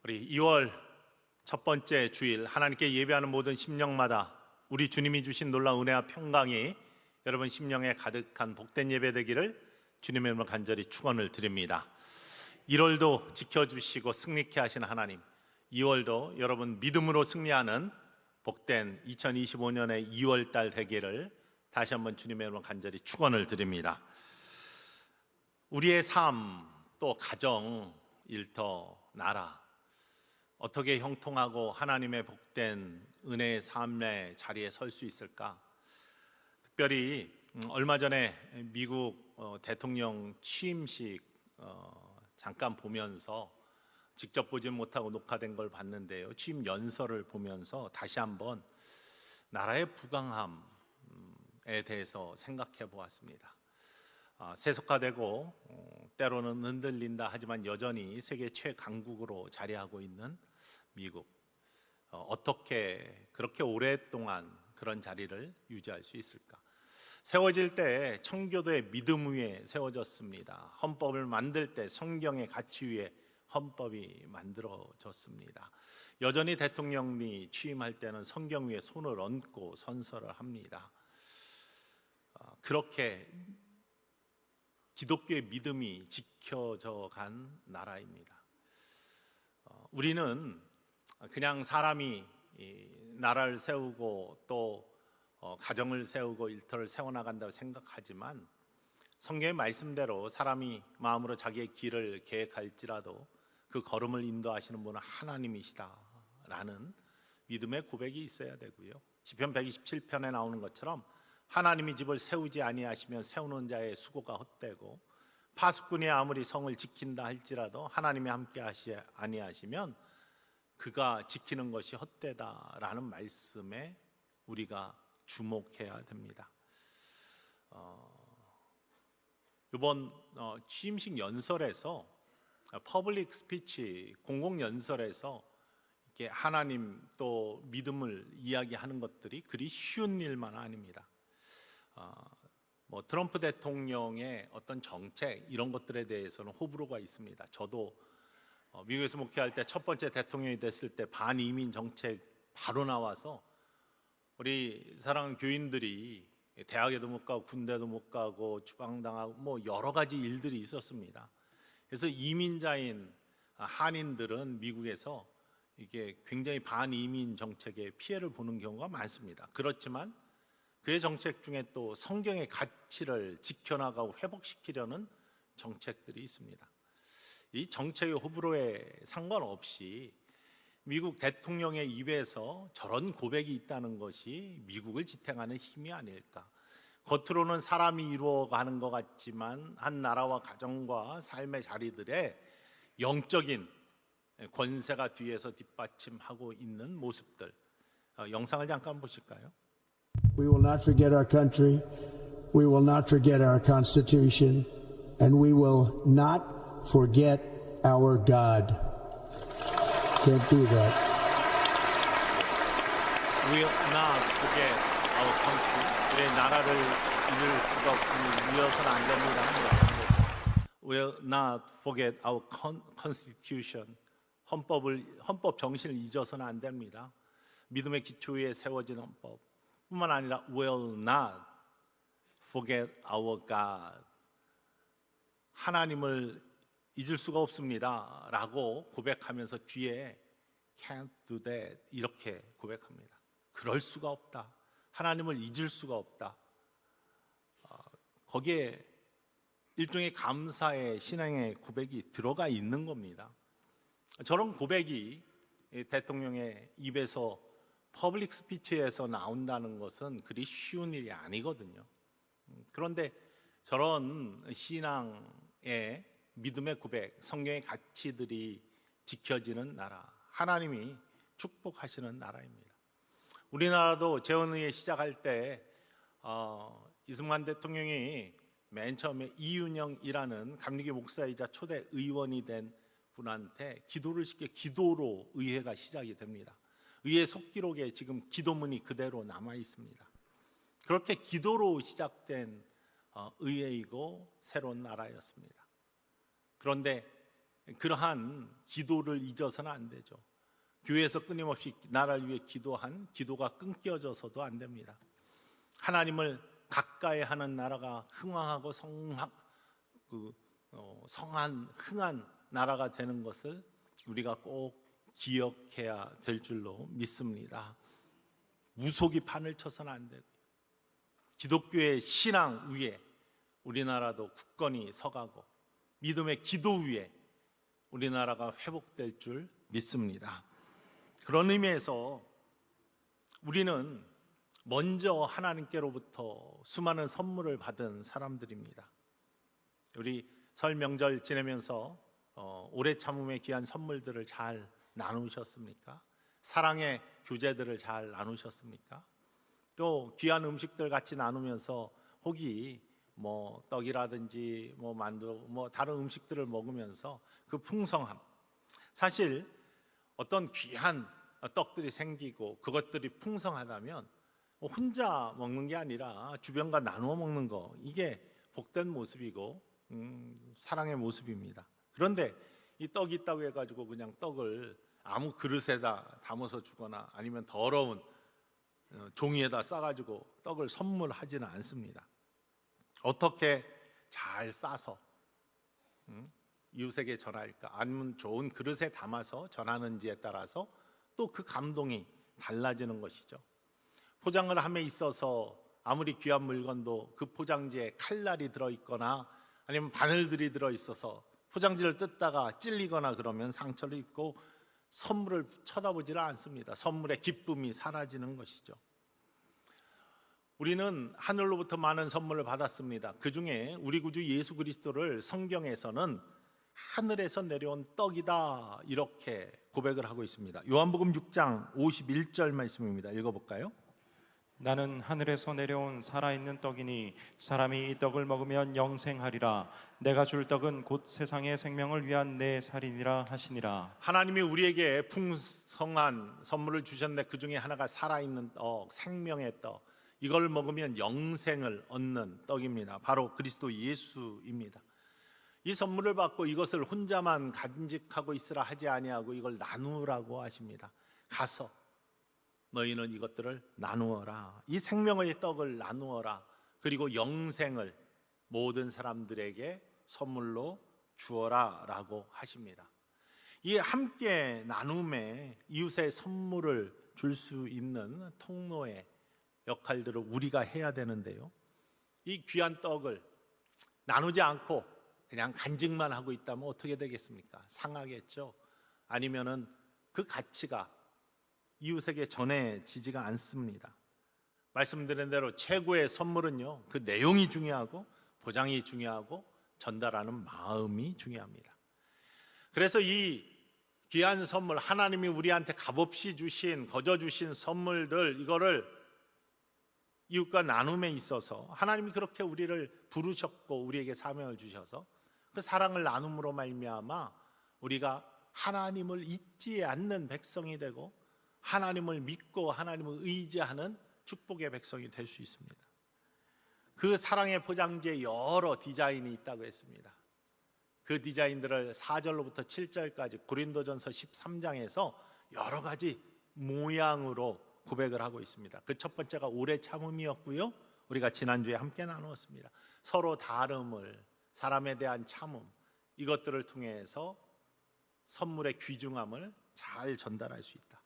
우리 2월 첫 번째 주일 하나님께 예배하는 모든 심령마다 우리 주님이 주신 놀라운 은혜와 평강이 여러분 심령에 가득한 복된 예배 되기를 주님의 이름으로 간절히 축원을 드립니다. 1월도 지켜주시고 승리케 하신 하나님, 2월도 여러분 믿음으로 승리하는 복된 2025년의 2월달 되기를 다시 한번 주님의 이름으로 간절히 축원을 드립니다. 우리의 삶, 또 가정, 일터, 나라 어떻게 형통하고 하나님의 복된 은혜의 삶의 자리에 설 수 있을까? 특별히 얼마 전에 미국 대통령 취임식 잠깐 보면서 직접 보지 못하고 녹화된 걸 봤는데요, 취임 연설을 보면서 다시 한번 나라의 부강함에 대해서 생각해 보았습니다. 세속화되고 때로는 흔들린다 하지만 여전히 세계 최강국으로 자리하고 있는 미국, 어떻게 그렇게 오랫동안 그런 자리를 유지할 수 있을까? 세워질 때 청교도의 믿음 위에 세워졌습니다. 헌법을 만들 때 성경의 가치 위에 헌법이 만들어졌습니다. 여전히 대통령이 취임할 때는 성경 위에 손을 얹고 선서를 합니다. 그렇게 기독교의 믿음이 지켜져 간 나라입니다. 우리는 그냥 사람이 나라를 세우고 또 가정을 세우고 일터를 세워나간다고 생각하지만 성경의 말씀대로 사람이 마음으로 자기의 길을 계획할지라도 그 걸음을 인도하시는 분은 하나님이시다라는 믿음의 고백이 있어야 되고요. 시편 127편에 나오는 것처럼 하나님이 집을 세우지 아니하시면 세우는 자의 수고가 헛되고 파수꾼이 아무리 성을 지킨다 할지라도 하나님이 함께 아니하시면 그가 지키는 것이 헛되다라는 말씀에 우리가 주목해야 됩니다. 이번 취임식 연설에서 퍼블릭 스피치, 공공 연설에서 이렇게 하나님 또 믿음을 이야기하는 것들이 그리 쉬운 일만 아닙니다. 트럼프 대통령의 어떤 정책 이런 것들에 대해서는 호불호가 있습니다. 저도 미국에서 목회할 때 첫 번째 대통령이 됐을 때 반이민 정책 바로 나와서 우리 사랑하는 교인들이 대학에도 못 가고 군대도 못 가고 추방당하고 여러 가지 일들이 있었습니다. 그래서 이민자인 한인들은 미국에서 이게 굉장히 반이민 정책에 피해를 보는 경우가 많습니다. 그렇지만 그의 정책 중에 또 성경의 가치를 지켜나가고 회복시키려는 정책들이 있습니다. 이 정책의 호불호에 상관없이 미국 대통령의 입에서 저런 고백이 있다는 것이 미국을 지탱하는 힘이 아닐까. 겉으로는 사람이 이루어가는 것 같지만 한 나라와 가정과 삶의 자리들에 영적인 권세가 뒤에서 뒷받침하고 있는 모습들, 영상을 잠깐 보실까요? We will not forget our country. We will not forget our Constitution. And we will not forget our God. Can't do that. We will not forget our country. 우리의 나라를 잊을 수가 없으니 잊어서는 안 됩니다. We will not forget our Constitution. 헌법 정신을 잊어서는 안 됩니다. 믿음의 기초 위에 세워진 헌법 뿐만 아니라 will not forget our God. 하나님을 잊을 수가 없습니다 라고 고백하면서 뒤에 can't do that 이렇게 고백합니다. 그럴 수가 없다. 하나님을 잊을 수가 없다. 거기에 일종의 감사의 신앙의 고백이 들어가 있는 겁니다. 저런 고백이 대통령의 입에서 퍼블릭 스피치에서 나온다는 것은 그리 쉬운 일이 아니거든요. 그런데 저런 신앙의 믿음의 고백, 성경의 가치들이 지켜지는 나라, 하나님이 축복하시는 나라입니다. 우리나라도 재헌의회 시작할 때 이승만 대통령이 맨 처음에 이윤영이라는 감리교 목사이자 초대 의원이 된 분한테 기도를 시켜 기도로 의회가 시작이 됩니다. 의회 속기록에 지금 기도문이 그대로 남아 있습니다. 그렇게 기도로 시작된 의회이고 새로운 나라였습니다. 그런데 그러한 기도를 잊어서는 안 되죠. 교회에서 끊임없이 나라를 위해 기도한 기도가 끊겨져서도 안 됩니다. 하나님을 가까이 하는 나라가 흥왕하고 성한 흥한 나라가 되는 것을 우리가 꼭 기억해야 될 줄로 믿습니다. 무속이 판을 쳐서는 안 되고, 기독교의 신앙 위에 우리나라도 굳건히 서가고 믿음의 기도 위에 우리나라가 회복될 줄 믿습니다. 그런 의미에서 우리는 먼저 하나님께로부터 수많은 선물을 받은 사람들입니다. 우리 설 명절 지내면서 오래 참음의 귀한 선물들을 잘 나누셨습니까? 사랑의 교제들을 잘 나누셨습니까? 또 귀한 음식들 같이 나누면서 혹이 떡이라든지 만두 다른 음식들을 먹으면서 그 풍성함, 사실 어떤 귀한 떡들이 생기고 그것들이 풍성하다면 혼자 먹는 게 아니라 주변과 나누어 먹는 거, 이게 복된 모습이고 사랑의 모습입니다. 그런데 이 떡이 있다고 해가지고 그냥 떡을 아무 그릇에다 담아서 주거나 아니면 더러운 종이에다 싸가지고 떡을 선물하지는 않습니다. 어떻게 잘 싸서 이웃에게 전할까, 아니면 좋은 그릇에 담아서 전하는지에 따라서 또 그 감동이 달라지는 것이죠. 포장을 함에 있어서 아무리 귀한 물건도 그 포장지에 칼날이 들어있거나 아니면 바늘들이 들어있어서 포장지를 뜯다가 찔리거나 그러면 상처를 입고 선물을 쳐다보지를 않습니다. 선물의 기쁨이 사라지는 것이죠. 우리는 하늘로부터 많은 선물을 받았습니다. 그 중에 우리 구주 예수 그리스도를 성경에서는 하늘에서 내려온 떡이다, 이렇게 고백을 하고 있습니다. 요한복음 6장 51절 말씀입니다. 읽어볼까요? 나는 하늘에서 내려온 살아있는 떡이니 사람이 이 떡을 먹으면 영생하리라. 내가 줄 떡은 곧 세상의 생명을 위한 내 살이니라 하시니라. 하나님이 우리에게 풍성한 선물을 주셨는데 그 중에 하나가 살아있는 떡, 생명의 떡, 이걸 먹으면 영생을 얻는 떡입니다. 바로 그리스도 예수입니다. 이 선물을 받고 이것을 혼자만 간직하고 있으라 하지 아니하고 이걸 나누라고 하십니다. 가서 너희는 이것들을 나누어라. 이 생명의 떡을 나누어라. 그리고 영생을 모든 사람들에게 선물로 주어라 라고 하십니다. 이 함께 나눔에 이웃의 선물을 줄 수 있는 통로의 역할들을 우리가 해야 되는데요, 이 귀한 떡을 나누지 않고 그냥 간직만 하고 있다면 어떻게 되겠습니까? 상하겠죠. 아니면은 그 가치가 이웃에게 전해지지가 않습니다. 말씀드린 대로 최고의 선물은요, 그 내용이 중요하고 포장이 중요하고 전달하는 마음이 중요합니다. 그래서 이 귀한 선물, 하나님이 우리한테 값없이 주신, 거저 주신 선물들, 이거를 이웃과 나눔에 있어서 하나님이 그렇게 우리를 부르셨고 우리에게 사명을 주셔서 그 사랑을 나눔으로 말미암아 우리가 하나님을 잊지 않는 백성이 되고 하나님을 믿고 하나님을 의지하는 축복의 백성이 될 수 있습니다. 그 사랑의 포장지에 여러 디자인이 있다고 했습니다. 그 디자인들을 4절로부터 7절까지 고린도전서 13장에서 여러 가지 모양으로 고백을 하고 있습니다. 그 첫 번째가 오래 참음이었고요, 우리가 지난주에 함께 나누었습니다. 서로 다름을, 사람에 대한 참음, 이것들을 통해서 선물의 귀중함을 잘 전달할 수 있다.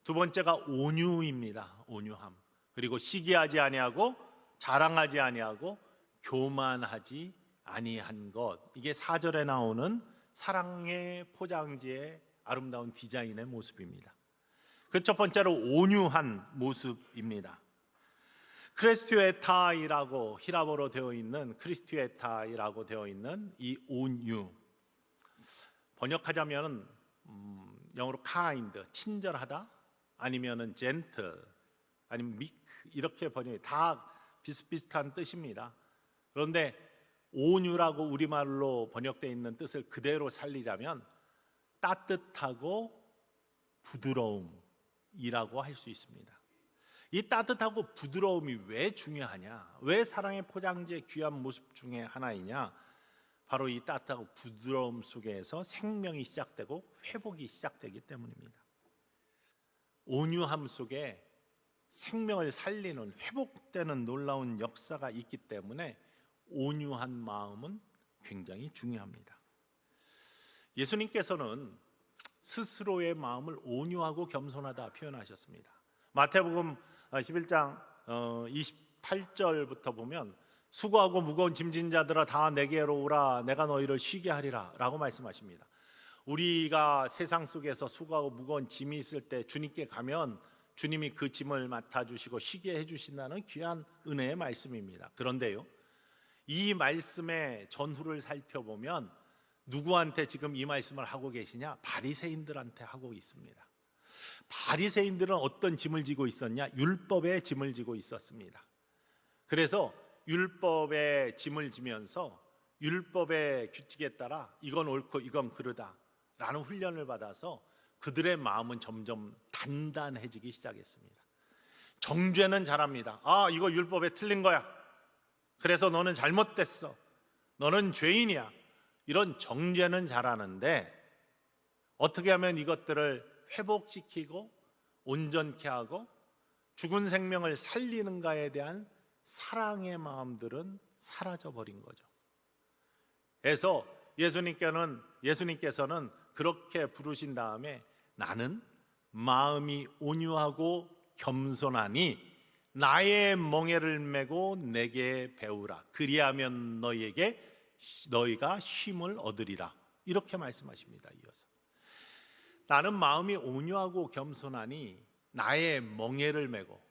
두 번째가 온유입니다. 온유함. 그리고 시기하지 아니하고 자랑하지 아니하고 교만하지 아니한 것, 이게 4절에 나오는 사랑의 포장지의 아름다운 디자인의 모습입니다. 그 첫 번째로 온유한 모습입니다. 크리스투에타이라고 히라보로 되어 있는, 크리스투에타이라고 되어 있는 이 온유, 번역하자면 영어로 kind, 친절하다, 아니면은 gentle, 아니면 meek, 이렇게 번역이 다 비슷비슷한 뜻입니다. 그런데 온유라고 우리말로 번역되어 있는 뜻을 그대로 살리자면 따뜻하고 부드러움이라고 할 수 있습니다. 이 따뜻하고 부드러움이 왜 중요하냐, 왜 사랑의 포장지의 귀한 모습 중에 하나이냐, 바로 이 따뜻하고 부드러움 속에서 생명이 시작되고 회복이 시작되기 때문입니다. 온유함 속에 생명을 살리는 회복되는 놀라운 역사가 있기 때문에 온유한 마음은 굉장히 중요합니다. 예수님께서는 스스로의 마음을 온유하고 겸손하다 표현하셨습니다. 마태복음 11장 28절부터 보면 수고하고 무거운 짐진 자들아 다 내게로 오라 내가 너희를 쉬게 하리라 라고 말씀하십니다. 우리가 세상 속에서 수고하고 무거운 짐이 있을 때 주님께 가면 주님이 그 짐을 맡아주시고 쉬게 해주신다는 귀한 은혜의 말씀입니다. 그런데요, 이 말씀의 전후를 살펴보면 누구한테 지금 이 말씀을 하고 계시냐? 바리새인들한테 하고 있습니다. 바리새인들은 어떤 짐을 지고 있었냐? 율법의 짐을 지고 있었습니다. 그래서 율법의 짐을 지면서 율법의 규칙에 따라 이건 옳고 이건 그르다 라는 훈련을 받아서 그들의 마음은 점점 단단해지기 시작했습니다. 정죄는 잘합니다. 아, 이거 율법에 틀린 거야. 그래서 너는 잘못됐어. 너는 죄인이야. 이런 정죄는 잘하는데 어떻게 하면 이것들을 회복시키고 온전케 하고 죽은 생명을 살리는가에 대한 사랑의 마음들은 사라져버린 거죠. 그래서 예수님께서는 그렇게 부르신 다음에 나는 마음이 온유하고 겸손하니 나의 멍에를 메고 내게 배우라. 그리하면 너희가 쉼을 얻으리라. 이렇게 말씀하십니다. 이어서 나는 마음이 온유하고 겸손하니 나의 멍에를 메고,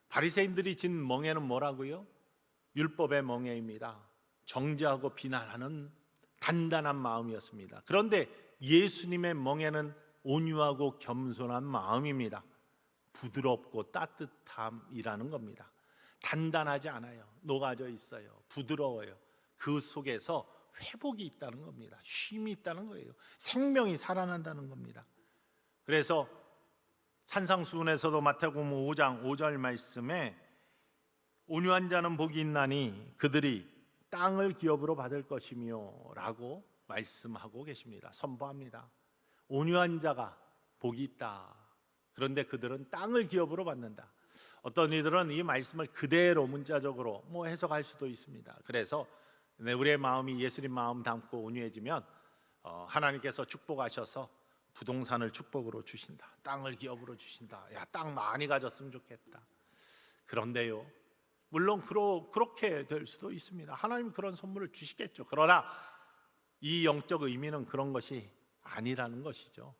바리새인들이 진 멍에는 뭐라고요? 율법의 멍에입니다. 정죄하고 비난하는 단단한 마음이었습니다. 그런데 예수님의 멍에는 온유하고 겸손한 마음입니다. 부드럽고 따뜻함이라는 겁니다. 단단하지 않아요. 녹아져 있어요. 부드러워요. 그 속에서 회복이 있다는 겁니다. 쉼이 있다는 거예요. 생명이 살아난다는 겁니다. 그래서 산상수훈에서도 마태복음 5장 5절 말씀에 온유한 자는 복이 있나니 그들이 땅을 기업으로 받을 것이며 라고 말씀하고 계십니다. 선포합니다. 온유한 자가 복이 있다. 그런데 그들은 땅을 기업으로 받는다. 어떤 이들은 이 말씀을 그대로 문자적으로 해석할 수도 있습니다. 그래서 우리의 마음이 예수님 마음 담고 온유해지면 하나님께서 축복하셔서 부동산을 축복으로 주신다. 땅을 기업으로 주신다. 야, 땅 많이 가졌으면 좋겠다. 그런데요, 물론 그렇게 될 수도 있습니다. 하나님이 그런 선물을 주시겠죠. 그러나 이 영적 의미는 그런 것이 아니라는 것이죠.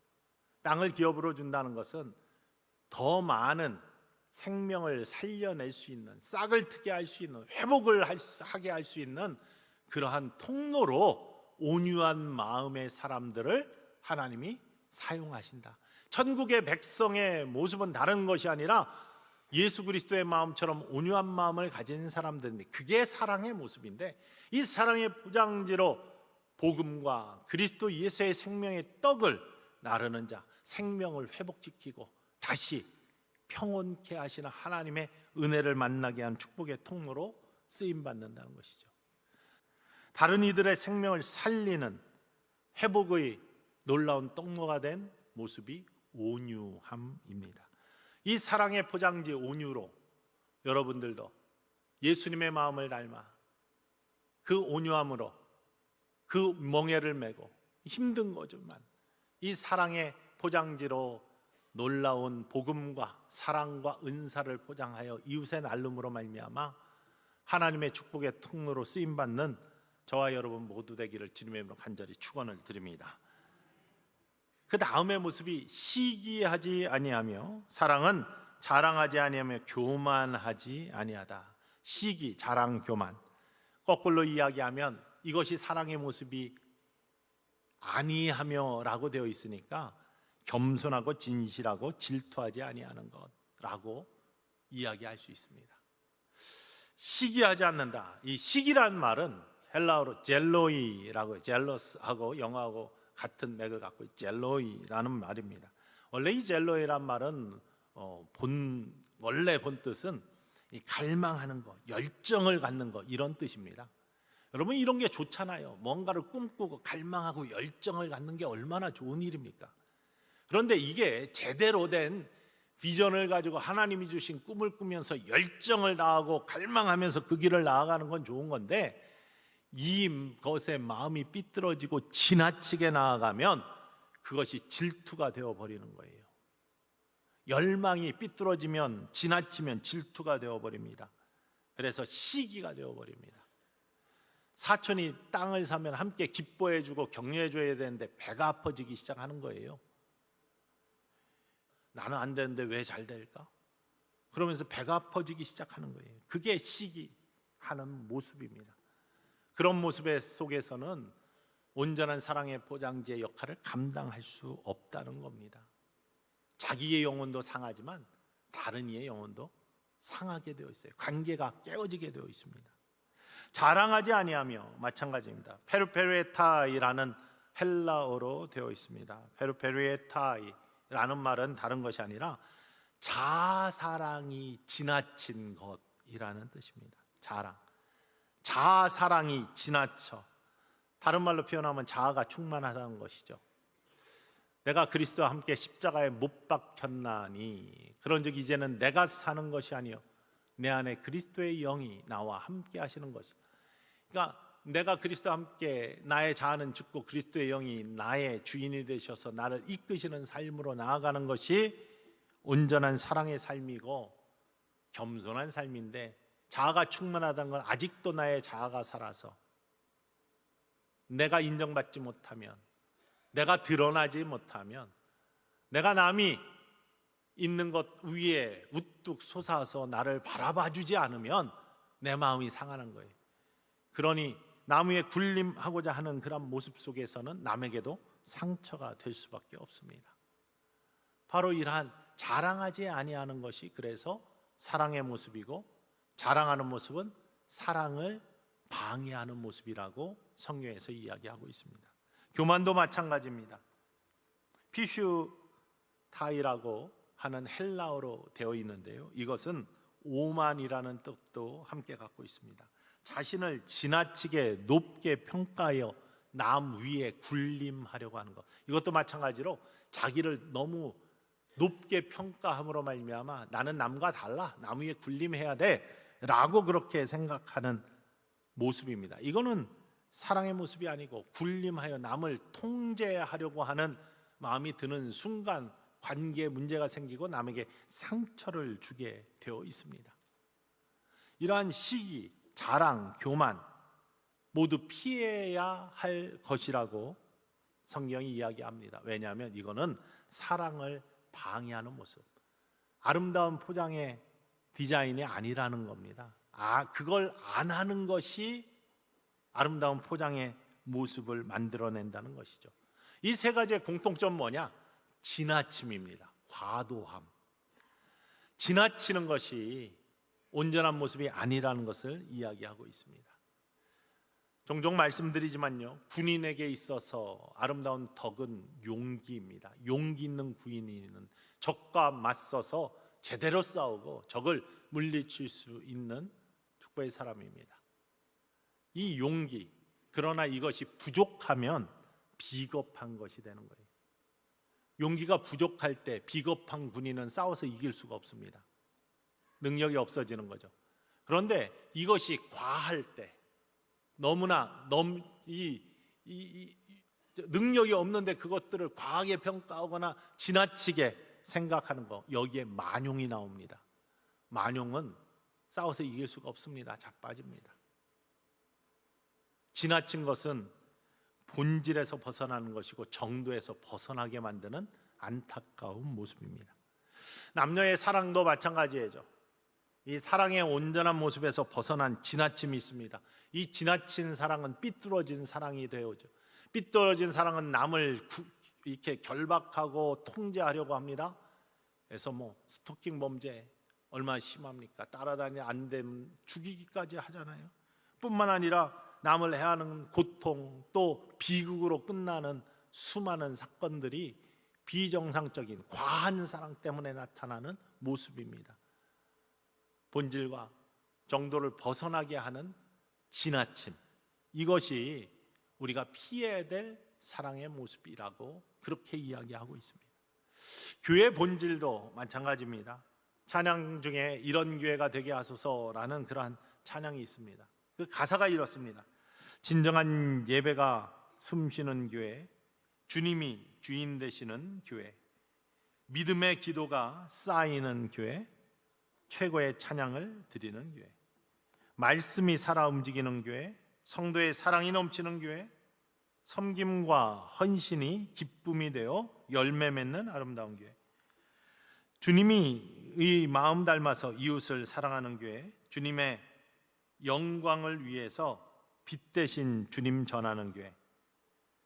땅을 기업으로 준다는 것은 더 많은 생명을 살려낼 수 있는, 싹을 트게 할 수 있는, 회복을 하게 할 수 있는 그러한 통로로 온유한 마음의 사람들을 하나님이 사용하신다. 천국의 백성의 모습은 다른 것이 아니라 예수 그리스도의 마음처럼 온유한 마음을 가진 사람들인데, 그게 사랑의 모습인데, 이 사랑의 포장지로 복음과 그리스도 예수의 생명의 떡을 나르는 자, 생명을 회복시키고 다시 평온케 하시는 하나님의 은혜를 만나게 하는 축복의 통로로 쓰임받는다는 것이죠. 다른 이들의 생명을 살리는 회복의 놀라운 통로가 된 모습이 온유함입니다. 이 사랑의 포장지 온유로 여러분들도 예수님의 마음을 닮아 그 온유함으로 그 멍에를 메고 힘든 거지만 이 사랑의 포장지로 놀라운 복음과 사랑과 은사를 포장하여 이웃의 나눔으로 말미암아 하나님의 축복의 통로로 쓰임받는 저와 여러분 모두 되기를 주님의 이름으로 간절히 축원을 드립니다. 그 다음의 모습이 시기하지 아니하며, 사랑은 자랑하지 아니하며 교만하지 아니하다. 시기, 자랑, 교만, 거꾸로 이야기하면 이것이 사랑의 모습이 아니하며 라고 되어 있으니까 겸손하고 진실하고 질투하지 아니하는 것라고 이야기할 수 있습니다. 시기하지 않는다. 이 시기란 말은 헬라어로 젤로이라고, 젤러스하고 영어하고 같은 맥을 갖고 젤로이라는 말입니다. 원래 이 젤로이란 말은 원래 본 뜻은 이 갈망하는 것, 열정을 갖는 것, 이런 뜻입니다. 여러분, 이런 게 좋잖아요. 뭔가를 꿈꾸고 갈망하고 열정을 갖는 게 얼마나 좋은 일입니까? 그런데 이게 제대로 된 비전을 가지고 하나님이 주신 꿈을 꾸면서 열정을 다하고 갈망하면서 그 길을 나아가는 건 좋은 건데, 이것에 마음이 삐뚤어지고 지나치게 나아가면 그것이 질투가 되어버리는 거예요. 열망이 삐뚤어지면, 지나치면 질투가 되어버립니다. 그래서 시기가 되어버립니다. 사촌이 땅을 사면 함께 기뻐해주고 격려해줘야 되는데 배가 아파지기 시작하는 거예요. 나는 안 되는데 왜 잘 될까? 그러면서 배가 아파지기 시작하는 거예요. 그게 시기하는 모습입니다. 그런 모습 속에서는 온전한 사랑의 포장지의 역할을 감당할 수 없다는 겁니다. 자기의 영혼도 상하지만 다른 이의 영혼도 상하게 되어 있어요. 관계가 깨어지게 되어 있습니다. 자랑하지 아니하며, 마찬가지입니다. 페르페르에타이라는 헬라어로 되어 있습니다. 페르페르에타이라는 말은 다른 것이 아니라 자아사랑이 지나친 것이라는 뜻입니다. 자아사랑이 지나쳐, 다른 말로 표현하면 자아가 충만하다는 것이죠. 내가 그리스도와 함께 십자가에 못 박혔나니 그런즉 이제는 내가 사는 것이 아니요 내 안에 그리스도의 영이 나와 함께 하시는 것이. 그러니까 내가 그리스도와 함께 나의 자아는 죽고 그리스도의 영이 나의 주인이 되셔서 나를 이끄시는 삶으로 나아가는 것이 온전한 사랑의 삶이고 겸손한 삶인데, 자아가 충만하다는 건 아직도 나의 자아가 살아서 내가 인정받지 못하면, 내가 드러나지 못하면, 내가 남이 있는 것 위에 우뚝 솟아서 나를 바라봐주지 않으면 내 마음이 상하는 거예요. 그러니 나무에 군림하고자 하는 그런 모습 속에서는 남에게도 상처가 될 수밖에 없습니다. 바로 이러한 자랑하지 아니하는 것이 그래서 사랑의 모습이고, 자랑하는 모습은 사랑을 방해하는 모습이라고 성경에서 이야기하고 있습니다. 교만도 마찬가지입니다. 피슈타이라고 하는 헬라어로 되어 있는데요, 이것은 오만이라는 뜻도 함께 갖고 있습니다. 자신을 지나치게 높게 평가하여 남 위에 군림하려고 하는 것, 이것도 마찬가지로 자기를 너무 높게 평가함으로 말미암아 나는 남과 달라, 남 위에 군림해야 돼 라고 그렇게 생각하는 모습입니다. 이거는 사랑의 모습이 아니고 군림하여 남을 통제하려고 하는 마음이 드는 순간 관계에 문제가 생기고 남에게 상처를 주게 되어 있습니다. 이러한 시기, 자랑, 교만 모두 피해야 할 것이라고 성경이 이야기합니다. 왜냐하면 이거는 사랑을 방해하는 모습, 아름다운 포장의 디자인이 아니라는 겁니다. 그걸 안 하는 것이 아름다운 포장의 모습을 만들어낸다는 것이죠. 이 세 가지의 공통점 뭐냐? 지나침입니다. 과도함. 지나치는 것이 온전한 모습이 아니라는 것을 이야기하고 있습니다. 종종 말씀드리지만요, 군인에게 있어서 아름다운 덕은 용기입니다. 용기 있는 군인은 적과 맞서서 제대로 싸우고 적을 물리칠 수 있는 축복의 사람입니다. 이 용기, 그러나 이것이 부족하면 비겁한 것이 되는 거예요. 용기가 부족할 때 비겁한 군인은 싸워서 이길 수가 없습니다. 능력이 없어지는 거죠. 그런데 이것이 과할 때, 너무나 능력이 없는데 그것들을 과하게 평가하거나 지나치게 생각하는 거, 여기에 만용이 나옵니다. 만용은 싸워서 이길 수가 없습니다. 자빠집니다. 지나친 것은 본질에서 벗어나는 것이고 정도에서 벗어나게 만드는 안타까운 모습입니다. 남녀의 사랑도 마찬가지죠. 이 사랑의 온전한 모습에서 벗어난 지나침이 있습니다. 이 지나친 사랑은 삐뚤어진 사랑이 되어죠. 삐뚤어진 사랑은 남을 이렇게 결박하고 통제하려고 합니다. 그래서 스토킹 범죄 얼마나 심합니까? 따라다니면 안 되면 죽이기까지 하잖아요. 뿐만 아니라 남을 해하는 고통, 또 비극으로 끝나는 수많은 사건들이 비정상적인 과한 사랑 때문에 나타나는 모습입니다. 본질과 정도를 벗어나게 하는 지나침, 이것이 우리가 피해야 될 사랑의 모습이라고 그렇게 이야기하고 있습니다. 교회 본질도 마찬가지입니다. 찬양 중에 이런 교회가 되게 하소서라는 그러한 찬양이 있습니다. 그 가사가 이렇습니다. 진정한 예배가 숨쉬는 교회, 주님이 주인 되시는 교회, 믿음의 기도가 쌓이는 교회, 최고의 찬양을 드리는 교회, 말씀이 살아 움직이는 교회, 성도의 사랑이 넘치는 교회, 섬김과 헌신이 기쁨이 되어 열매 맺는 아름다운 교회, 주님이 이 마음 닮아서 이웃을 사랑하는 교회, 주님의 영광을 위해서 빛 대신 주님 전하는 교회,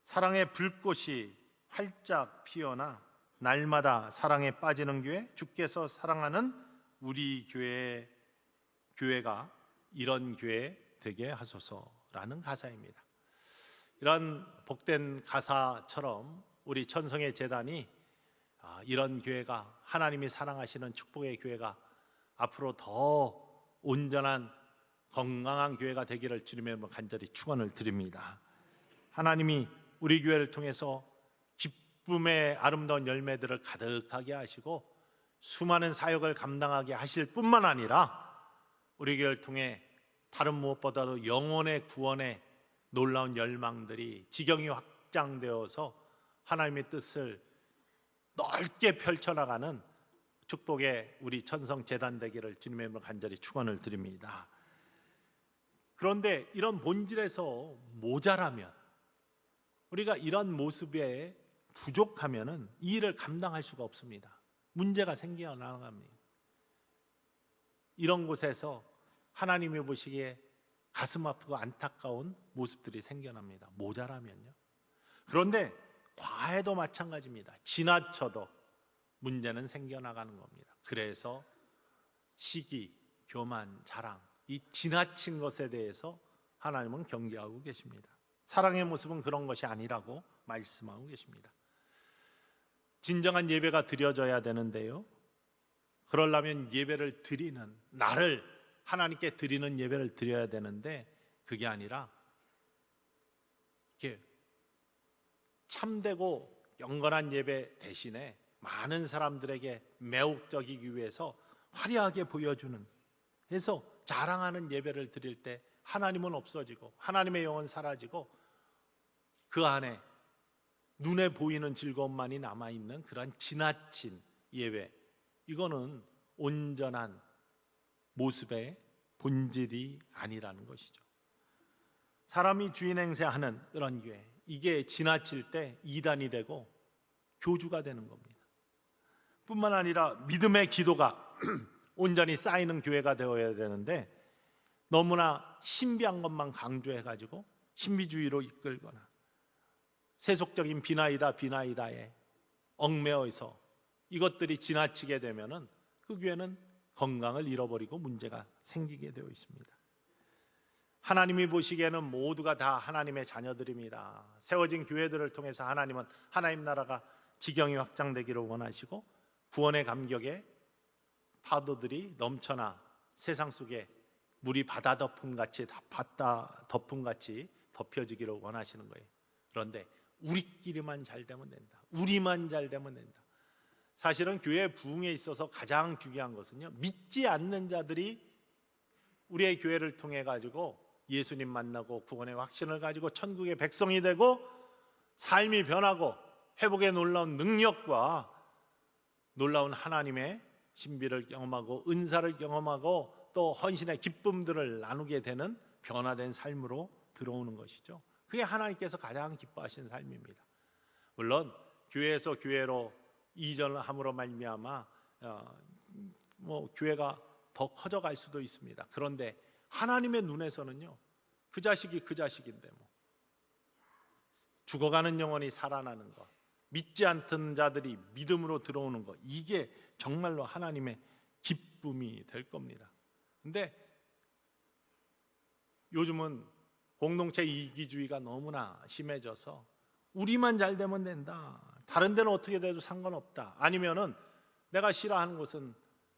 사랑의 불꽃이 활짝 피어나 날마다 사랑에 빠지는 교회, 주께서 사랑하는 우리 교회가 이런 교회 되게 하소서라는 가사입니다. 이런 복된 가사처럼 우리 천성의 재단이 이런 교회가, 하나님이 사랑하시는 축복의 교회가 앞으로 더 온전한 건강한 교회가 되기를 주님의 이름으로 간절히 축원을 드립니다. 하나님이 우리 교회를 통해서 기쁨의 아름다운 열매들을 가득하게 하시고 수많은 사역을 감당하게 하실 뿐만 아니라 우리 교회를 통해 다른 무엇보다도 영혼의 구원의 놀라운 열망들이 지경이 확장되어서 하나님의 뜻을 넓게 펼쳐나가는 축복의 우리 천성 재단 되기를 주님의 이름으로 간절히 축원을 드립니다. 그런데 이런 본질에서 모자라면, 우리가 이런 모습에 부족하면은 이 일을 감당할 수가 없습니다. 문제가 생겨나갑니다. 이런 곳에서 하나님이 보시기에 가슴 아프고 안타까운 모습들이 생겨납니다. 모자라면요. 그런데 과해도 마찬가지입니다. 지나쳐도 문제는 생겨나가는 겁니다. 그래서 시기, 교만, 자랑, 이 지나친 것에 대해서 하나님은 경계하고 계십니다. 사랑의 모습은 그런 것이 아니라고 말씀하고 계십니다. 진정한 예배가 드려져야 되는데요, 그러려면 예배를 드리는, 나를 하나님께 드리는 예배를 드려야 되는데 그게 아니라 이렇게 참되고 영건한 예배 대신에 많은 사람들에게 매혹적이기 위해서 화려하게 보여주는, 해서 자랑하는 예배를 드릴 때 하나님은 없어지고 하나님의 영은 사라지고 그 안에 눈에 보이는 즐거움만이 남아있는 그런 지나친 예배, 이거는 온전한 모습의 본질이 아니라는 것이죠. 사람이 주인 행세하는 그런 교회, 이게 지나칠 때 이단이 되고 교주가 되는 겁니다. 뿐만 아니라 믿음의 기도가 온전히 쌓이는 교회가 되어야 되는데 너무나 신비한 것만 강조해가지고 신비주의로 이끌거나 세속적인 비나이다에 얽매여서 이것들이 지나치게 되면은 그 교회는 건강을 잃어버리고 문제가 생기게 되어 있습니다. 하나님이 보시기에는 모두가 다 하나님의 자녀들입니다. 세워진 교회들을 통해서 하나님은 하나님 나라가 지경이 확장되기를 원하시고 구원의 감격에 파도들이 넘쳐나 세상 속에 물이 바다 덮음같이 덮여지기를 원하시는 거예요. 그런데 우리끼리만 잘 되면 된다, 우리만 잘 되면 된다. 사실은 교회 부흥에 있어서 가장 중요한 것은요, 믿지 않는 자들이 우리의 교회를 통해 가지고 예수님 만나고 구원의 확신을 가지고 천국의 백성이 되고 삶이 변하고 회복의 놀라운 능력과 놀라운 하나님의 신비를 경험하고 은사를 경험하고 또 헌신의 기쁨들을 나누게 되는 변화된 삶으로 들어오는 것이죠. 그게 하나님께서 가장 기뻐하시는 삶입니다. 물론 교회에서 교회로 이전을 함으로 말미암아 교회가 더 커져갈 수도 있습니다. 그런데 하나님의 눈에서는요, 그 자식이 그 자식인데 죽어가는 영혼이 살아나는 것, 믿지 않던 자들이 믿음으로 들어오는 것, 이게 정말로 하나님의 기쁨이 될 겁니다. 근데 요즘은 공동체 이기주의가 너무나 심해져서 우리만 잘 되면 된다, 다른 데는 어떻게 돼도 상관없다, 아니면은 내가 싫어하는 것은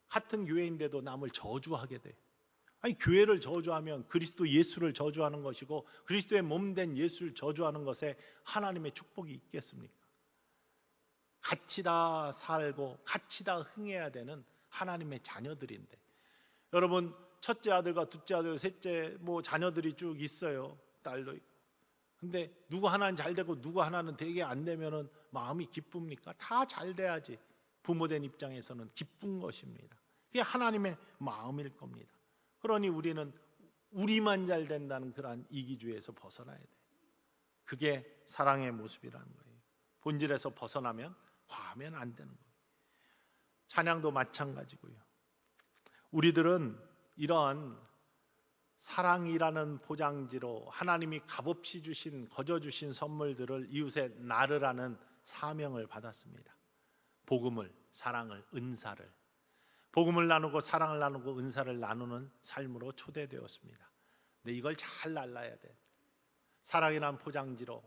같은 교회인데도 남을 저주하게 돼, 아니, 교회를 저주하면 그리스도 예수를 저주하는 것이고 그리스도의 몸된 예수를 저주하는 것에 하나님의 축복이 있겠습니까? 같이 다 살고 같이 다 흥해야 되는 하나님의 자녀들인데, 여러분, 첫째 아들과 둘째 아들, 셋째 자녀들이 쭉 있어요. 딸도 있고. 근데 누구 하나는 잘 되고 누구 하나는 되게 안 되면은 마음이 기쁩니까? 다 잘 돼야지 부모된 입장에서는 기쁜 것입니다. 그게 하나님의 마음일 겁니다. 그러니 우리는 우리만 잘 된다는 그러한 이기주의에서 벗어나야 돼요. 그게 사랑의 모습이라는 거예요. 본질에서 벗어나면 과하면 안 되는 거예요. 찬양도 마찬가지고요. 우리들은 이러한 사랑이라는 포장지로 하나님이 값없이 주신, 거저 주신 선물들을 이웃에 나르라는 사명을 받았습니다. 복음을, 사랑을, 은사를, 복음을 나누고 사랑을 나누고 은사를 나누는 삶으로 초대되었습니다. 근데 이걸 잘 날라야 돼. 사랑이라는 포장지로,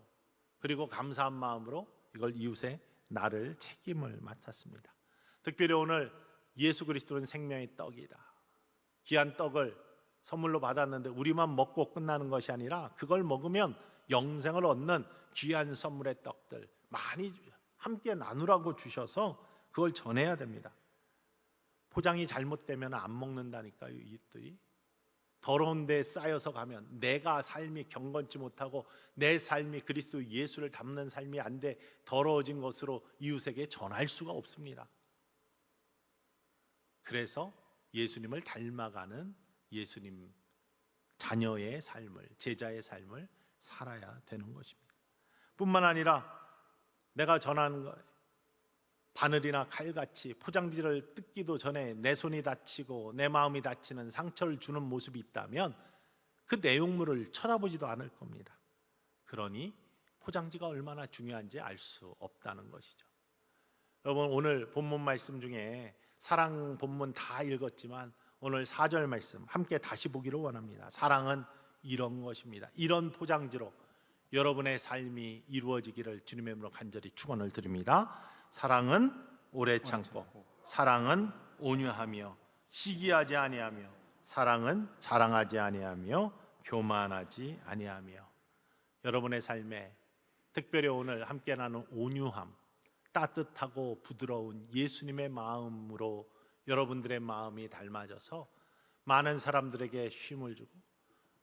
그리고 감사한 마음으로 이걸 이웃에 나를 책임을 맡았습니다. 특별히 오늘 예수 그리스도는 생명의 떡이다. 귀한 떡을 선물로 받았는데 우리만 먹고 끝나는 것이 아니라 그걸 먹으면 영생을 얻는 귀한 선물의 떡들 많이 함께 나누라고 주셔서 그걸 전해야 됩니다. 포장이 잘못되면 안 먹는다니까요. 이들이 더러운 데 쌓여서 가면 내가 삶이 경건치 못하고 내 삶이 그리스도 예수를 담는 삶이 안 돼 더러워진 것으로 이웃에게 전할 수가 없습니다. 그래서 예수님을 닮아가는 예수님 자녀의 삶을, 제자의 삶을 살아야 되는 것입니다. 뿐만 아니라 내가 전하는 것, 바늘이나 칼같이 포장지를 뜯기도 전에 내 손이 다치고 내 마음이 다치는 상처를 주는 모습이 있다면 그 내용물을 쳐다보지도 않을 겁니다. 그러니 포장지가 얼마나 중요한지 알 수 없다는 것이죠. 여러분, 오늘 본문 말씀 중에 사랑 본문 다 읽었지만 오늘 4절 말씀 함께 다시 보기를 원합니다. 사랑은 이런 것입니다. 이런 포장지로 여러분의 삶이 이루어지기를 주님의 이름으로 간절히 축원을 드립니다. 사랑은 오래 참고, 사랑은 온유하며, 시기하지 아니하며, 사랑은 자랑하지 아니하며, 교만하지 아니하며. 여러분의 삶에 특별히 오늘 함께 나눈 온유함, 따뜻하고 부드러운 예수님의 마음으로 여러분들의 마음이 닮아져서 많은 사람들에게 쉼을 주고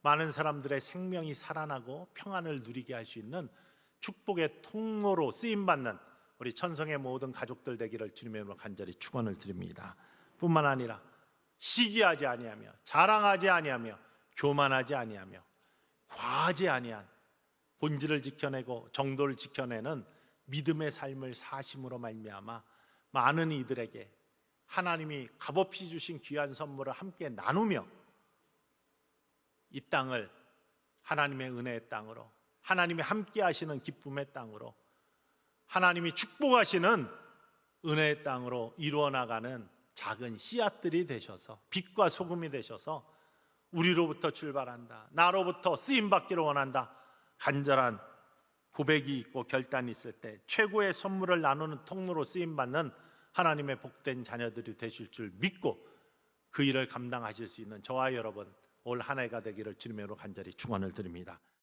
많은 사람들의 생명이 살아나고 평안을 누리게 할 수 있는 축복의 통로로 쓰임받는 우리 천성의 모든 가족들 되기를 주님의 이름으로 간절히 축원을 드립니다. 뿐만 아니라 시기하지 아니하며, 자랑하지 아니하며, 교만하지 아니하며, 과하지 아니한 본질을 지켜내고 정도를 지켜내는 믿음의 삶을 사심으로 말미암아 많은 이들에게 하나님이 값없이 주신 귀한 선물을 함께 나누며 이 땅을 하나님의 은혜의 땅으로, 하나님이 함께 하시는 기쁨의 땅으로, 하나님이 축복하시는 은혜의 땅으로 이루어 나가는 작은 씨앗들이 되셔서 빛과 소금이 되셔서 우리로부터 출발한다, 나로부터 쓰임받기를 원한다, 간절한 고백이 있고 결단이 있을 때 최고의 선물을 나누는 통로로 쓰임받는 하나님의 복된 자녀들이 되실 줄 믿고 그 일을 감당하실 수 있는 저와 여러분 올 한 해가 되기를 주님으로 간절히 축원을 드립니다.